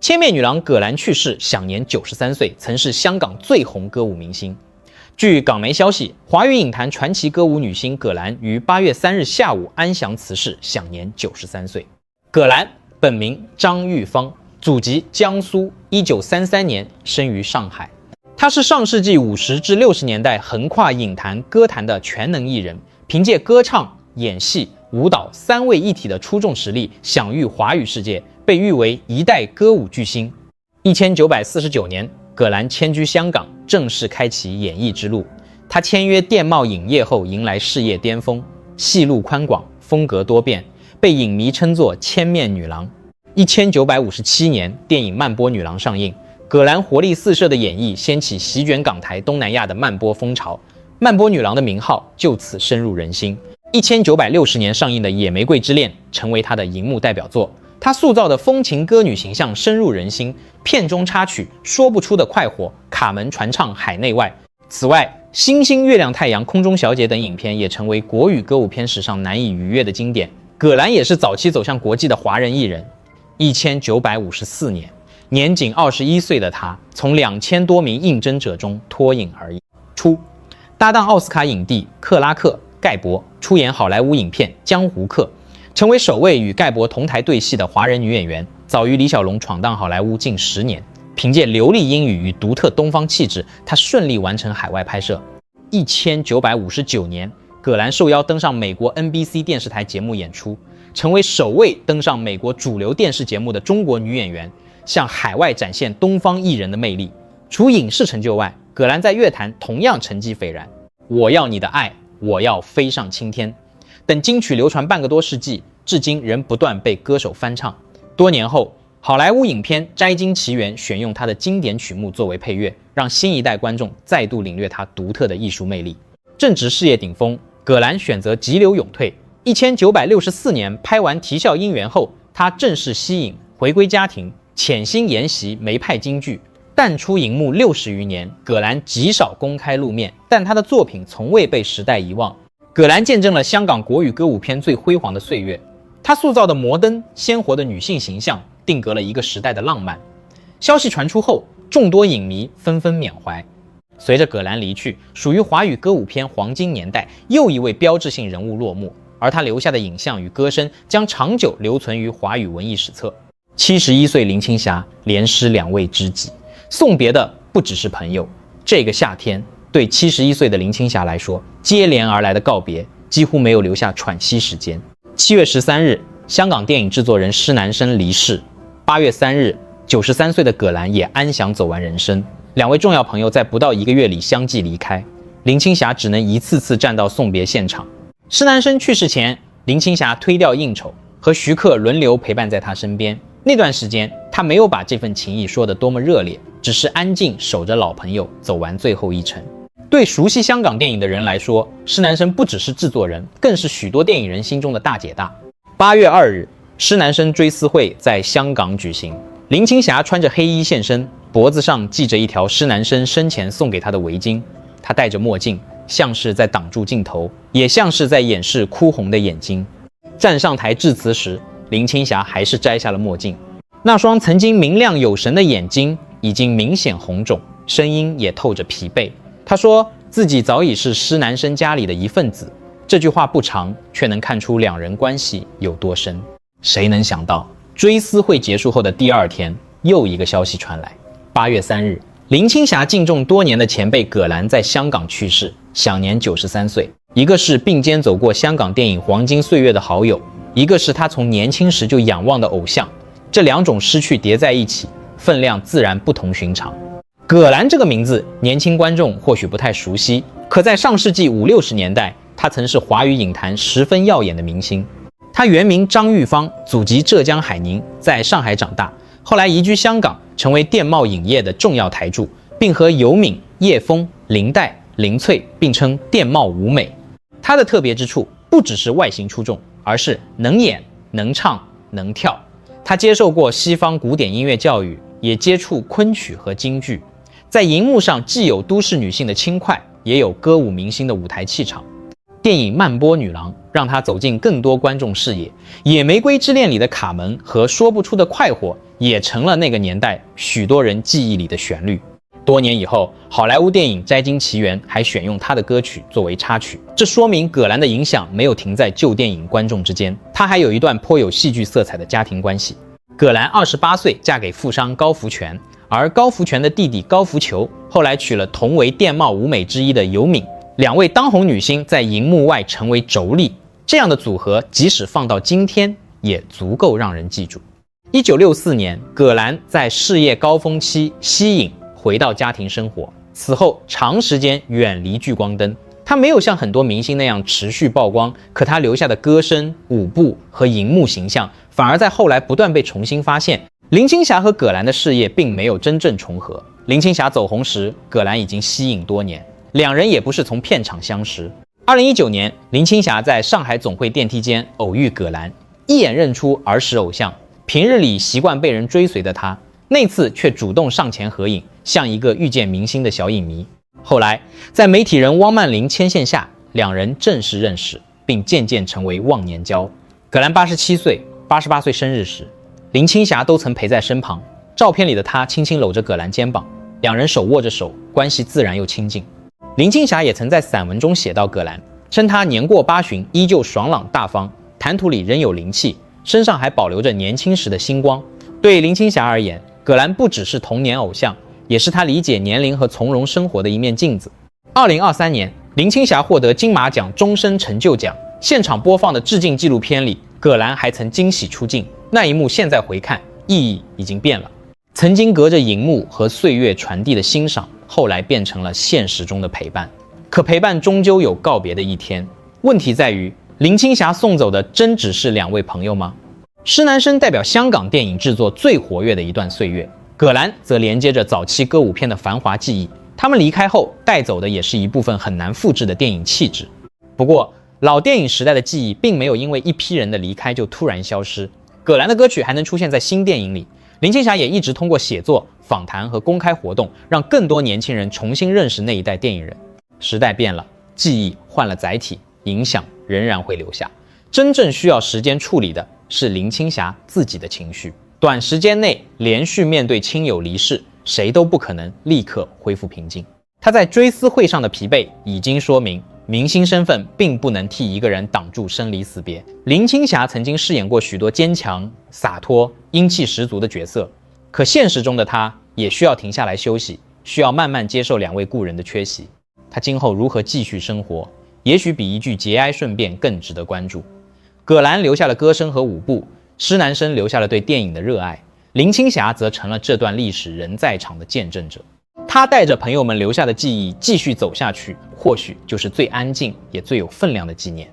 千面女郎葛兰去世，享年93岁，曾是香港最红歌舞明星。据港媒消息，华语影坛传奇歌舞女星葛兰于8月3日下午安详辞世，享年93岁。葛兰本名张玉芳，祖籍江苏，1933年生于上海。她是上世纪50至60年代横跨影坛、歌坛的全能艺人，凭借歌唱、演戏、舞蹈三位一体的出众实力，享誉华语世界，被誉为一代歌舞巨星。1949年，葛兰迁居香港，正式开启演艺之路。她签约电懋影业后，迎来事业巅峰，戏路宽广，风格多变，被影迷称作千面女郎。1957年，电影《曼波女郎》上映，葛兰活力四射的演绎掀起席卷港台、东南亚的曼波风潮，曼波女郎的名号就此深入人心。1960年上映的《野玫瑰之恋》成为她的荧幕代表作，她塑造的风情歌女形象深入人心。片中插曲《说不出的快活》，卡门传唱海内外。此外，《星星、月亮、太阳、空中小姐》等影片也成为国语歌舞片史上难以逾越的经典。葛兰也是早期走向国际的华人艺人。1954年，年仅21岁的她，从2000多名应征者中脱颖而出，搭档奥斯卡影帝克拉克·盖博出演好莱坞影片《江湖客》，成为首位与盖博同台对戏的华人女演员。早于李小龙闯荡好莱坞近10年，凭借流利英语与独特东方气质，她顺利完成海外拍摄。1959年，葛兰受邀登上美国 NBC 电视台节目演出，成为首位登上美国主流电视节目的中国女演员，向海外展现东方艺人的魅力。除影视成就外，葛兰在乐坛同样成绩斐然，《我要你的爱》、《我要飞上青天》等金曲流传半个多世纪，至今仍不断被歌手翻唱。多年后，好莱坞影片《摘金奇缘》选用他的经典曲目作为配乐，让新一代观众再度领略他独特的艺术魅力。正值事业顶峰，葛兰选择急流勇退。1964年拍完《啼笑姻缘》后，他正式息影，回归家庭，潜心研习梅派京剧。淡出荧幕60余年，葛兰极少公开露面，但他的作品从未被时代遗忘。葛兰见证了香港国语歌舞片最辉煌的岁月。她塑造的摩登鲜活的女性形象，定格了一个时代的浪漫。消息传出后，众多影迷纷纷缅怀。随着葛兰离去，属于华语歌舞片黄金年代又一位标志性人物落幕，而她留下的影像与歌声将长久留存于华语文艺史册。71岁林青霞连失2位知己，送别的不只是朋友。这个夏天，对71岁的林青霞来说，接连而来的告别几乎没有留下喘息时间。7月13日，香港电影制作人施南生离世。8月3日，93岁的葛兰也安详走完人生。2位重要朋友在不到1个月里相继离开，林青霞只能一次次站到送别现场。施南生去世前，林青霞推掉应酬，和徐克轮流陪伴在他身边。那段时间，他没有把这份情谊说得多么热烈，只是安静守着老朋友走完最后一程。对熟悉香港电影的人来说，施南生不只是制作人，更是许多电影人心中的大姐大。8月2日，施南生追思会在香港举行，林青霞穿着黑衣现身，脖子上系着一条施南生生前送给她的围巾。她戴着墨镜，像是在挡住镜头，也像是在掩饰哭红的眼睛。站上台致辞时，林青霞还是摘下了墨镜，那双曾经明亮有神的眼睛已经明显红肿，声音也透着疲惫。她说自己早已是施南生家里的一份子，这句话不长，却能看出两人关系有多深。谁能想到，追思会结束后的第2天，又一个消息传来。8月3日，林青霞敬重多年的前辈葛兰在香港去世，享年93岁。一个是并肩走过香港电影黄金岁月的好友，一个是他从年轻时就仰望的偶像。这2种失去叠在一起，分量自然不同寻常。葛兰这个名字，年轻观众或许不太熟悉，可在上世纪50、60年代，她曾是华语影坛十分耀眼的明星。她原名张玉芳，祖籍浙江海宁，在上海长大，后来移居香港，成为电懋影业的重要台柱，并和尤敏、叶枫、林黛、林翠并称电懋舞美。她的特别之处不只是外形出众，而是能演、能唱、能跳。她接受过西方古典音乐教育，也接触昆曲和京剧。在荧幕上既有都市女性的轻快，也有歌舞明星的舞台气场。电影《曼波女郎》让她走进更多观众视野，《野玫瑰之恋》里的卡门和说不出的快活也成了那个年代许多人记忆里的旋律。多年以后，好莱坞电影《摘金奇缘》还选用他的歌曲作为插曲，这说明葛兰的影响没有停在旧电影观众之间，他还有一段颇有戏剧色彩的家庭关系。葛兰28岁嫁给富商高福全，而高福全的弟弟高福球后来娶了同为电懋五美之一的尤敏，两位当红女星在荧幕外成为妯娌，这样的组合即使放到今天也足够让人记住。1964年，葛兰在事业高峰期息影回到家庭生活，此后长时间远离聚光灯。她没有像很多明星那样持续曝光，可她留下的歌声、舞步和荧幕形象反而在后来不断被重新发现。林青霞和葛兰的事业并没有真正重合，林青霞走红时，葛兰已经息影多年，两人也不是从片场相识。2019年，林青霞在上海总会电梯间偶遇葛兰，一眼认出儿时偶像，平日里习惯被人追随的她，那次却主动上前合影，像一个遇见明星的小影迷。后来，在媒体人汪曼玲牵线下，两人正式认识，并渐渐成为忘年交。葛兰87岁，88岁生日时，林青霞都曾陪在身旁。照片里的她轻轻搂着葛兰肩膀，两人手握着手，关系自然又亲近。林青霞也曾在散文中写到葛兰，称她年过80依旧爽朗大方，谈吐里仍有灵气，身上还保留着年轻时的星光。对林青霞而言，葛兰不只是童年偶像，也是她理解年龄和从容生活的一面镜子。2023年，林青霞获得金马奖终身成就奖，现场播放的致敬纪录片里，葛兰还曾惊喜出镜，那一幕现在回看，意义已经变了。曾经隔着荧幕和岁月传递的欣赏，后来变成了现实中的陪伴。可陪伴终究有告别的一天，问题在于，林青霞送走的真只是两位朋友吗？施南生代表香港电影制作最活跃的一段岁月，葛兰则连接着早期歌舞片的繁华记忆。他们离开后带走的也是一部分很难复制的电影气质。不过，老电影时代的记忆并没有因为一批人的离开就突然消失，葛兰的歌曲还能出现在新电影里。林青霞也一直通过写作、访谈和公开活动，让更多年轻人重新认识那一代电影人。时代变了，记忆换了载体，影响仍然会留下。真正需要时间处理的是林青霞自己的情绪。短时间内连续面对亲友离世，谁都不可能立刻恢复平静。她在追思会上的疲惫已经说明，明星身份并不能替一个人挡住生离死别。林青霞曾经饰演过许多坚强、洒脱、英气十足的角色，可现实中的她也需要停下来休息，需要慢慢接受两位故人的缺席。她今后如何继续生活，也许比一句节哀顺变更值得关注。葛兰留下了歌声和舞步，施南生留下了对电影的热爱，林青霞则成了这段历史人在场的见证者。她带着朋友们留下的记忆继续走下去，或许就是最安静也最有分量的纪念。